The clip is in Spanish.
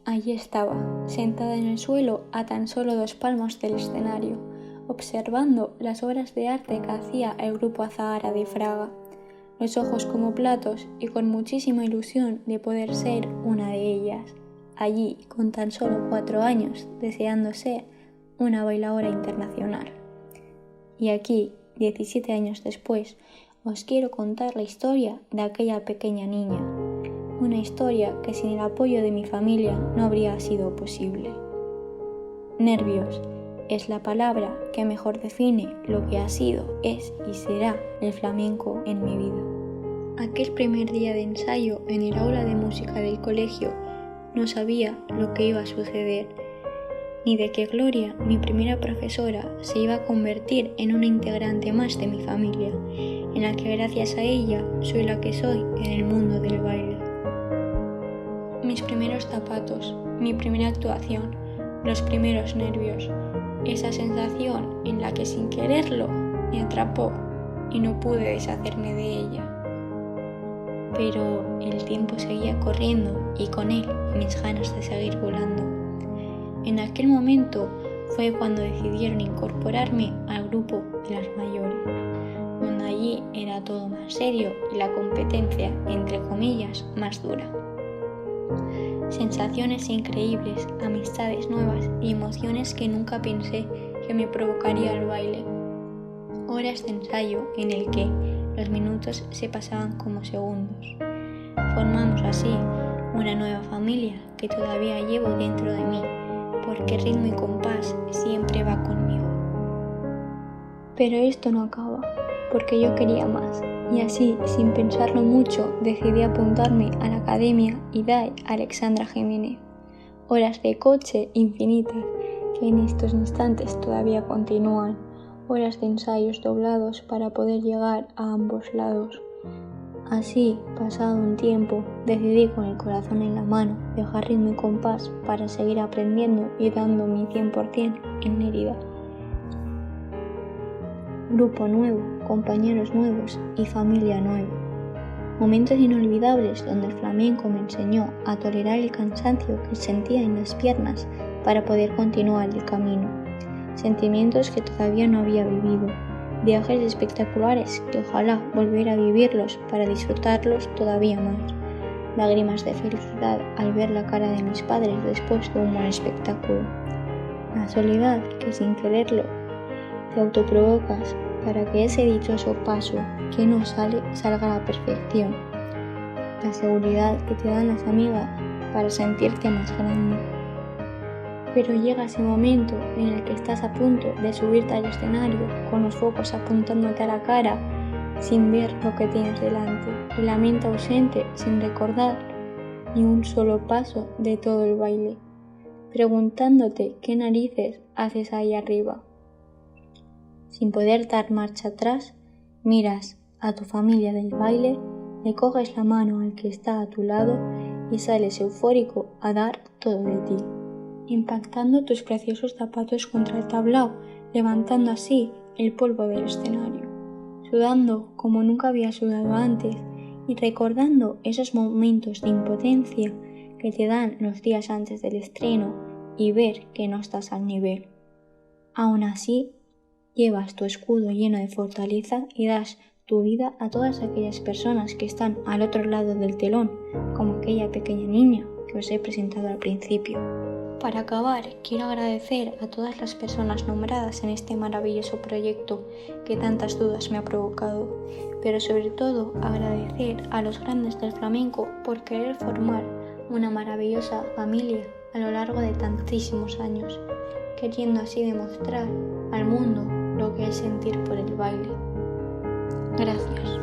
Allí estaba, sentada en el suelo a tan solo 2 palmos del escenario, observando las obras de arte que hacía el grupo Azahara de Fraga, los ojos como platos y con muchísima ilusión de poder ser una de ellas, allí con tan solo 4 años, deseando ser una bailadora internacional. Y aquí, 17 años después, os quiero contar la historia de aquella pequeña niña, una historia que sin el apoyo de mi familia no habría sido posible. Nervios es la palabra que mejor define lo que ha sido, es y será el flamenco en mi vida. Aquel primer día de ensayo en el aula de música del colegio no sabía lo que iba a suceder, ni de que Gloria, mi primera profesora, se iba a convertir en una integrante más de mi familia, en la que gracias a ella soy la que soy en el mundo del baile. Mis primeros zapatos, mi primera actuación, los primeros nervios, esa sensación en la que sin quererlo me atrapó y no pude deshacerme de ella. Pero el tiempo seguía corriendo y con él mis ganas de seguir volando. En aquel momento fue cuando decidieron incorporarme al grupo de las mayores, donde allí era todo más serio y la competencia, entre comillas, más dura. Sensaciones increíbles, amistades nuevas y emociones que nunca pensé que me provocaría el baile. Horas de ensayo en el que los minutos se pasaban como segundos. Formamos así una nueva familia que todavía llevo dentro de mí, porque ritmo y compás siempre va conmigo. Pero esto no acaba, porque yo quería más, y así, sin pensarlo mucho, decidí apuntarme a la Academia IDAE Alexandra Jiménez. Horas de coche infinitas, que en estos instantes todavía continúan, horas de ensayos doblados para poder llegar a ambos lados. Así, pasado un tiempo, decidí con el corazón en la mano dejar ritmo y compás para seguir aprendiendo y dando mi 100% en Mérida. Grupo nuevo, compañeros nuevos y familia nueva. Momentos inolvidables donde el flamenco me enseñó a tolerar el cansancio que sentía en las piernas para poder continuar el camino. Sentimientos que todavía no había vivido. Viajes espectaculares que ojalá volviera a vivirlos para disfrutarlos todavía más. Lágrimas de felicidad al ver la cara de mis padres después de un buen espectáculo. La soledad que sin quererlo te autoprovocas para que ese dichoso paso que no sale salga a la perfección. La seguridad que te dan las amigas para sentirte más grande. Pero llega ese momento en el que estás a punto de subirte al escenario con los focos apuntándote a la cara sin ver lo que tienes delante y la mente ausente sin recordar ni un solo paso de todo el baile, preguntándote qué narices haces ahí arriba. Sin poder dar marcha atrás, miras a tu familia del baile, le coges la mano al que está a tu lado y sales eufórico a dar todo de ti, impactando tus preciosos zapatos contra el tablao, levantando así el polvo del escenario, sudando como nunca había sudado antes y recordando esos momentos de impotencia que te dan los días antes del estreno y ver que no estás al nivel. Aún así, llevas tu escudo lleno de fortaleza y das tu vida a todas aquellas personas que están al otro lado del telón, como aquella pequeña niña que os he presentado al principio. Para acabar, quiero agradecer a todas las personas nombradas en este maravilloso proyecto que tantas dudas me ha provocado, pero sobre todo agradecer a los grandes del flamenco por querer formar una maravillosa familia a lo largo de tantísimos años, queriendo así demostrar al mundo lo que es sentir por el baile. Gracias.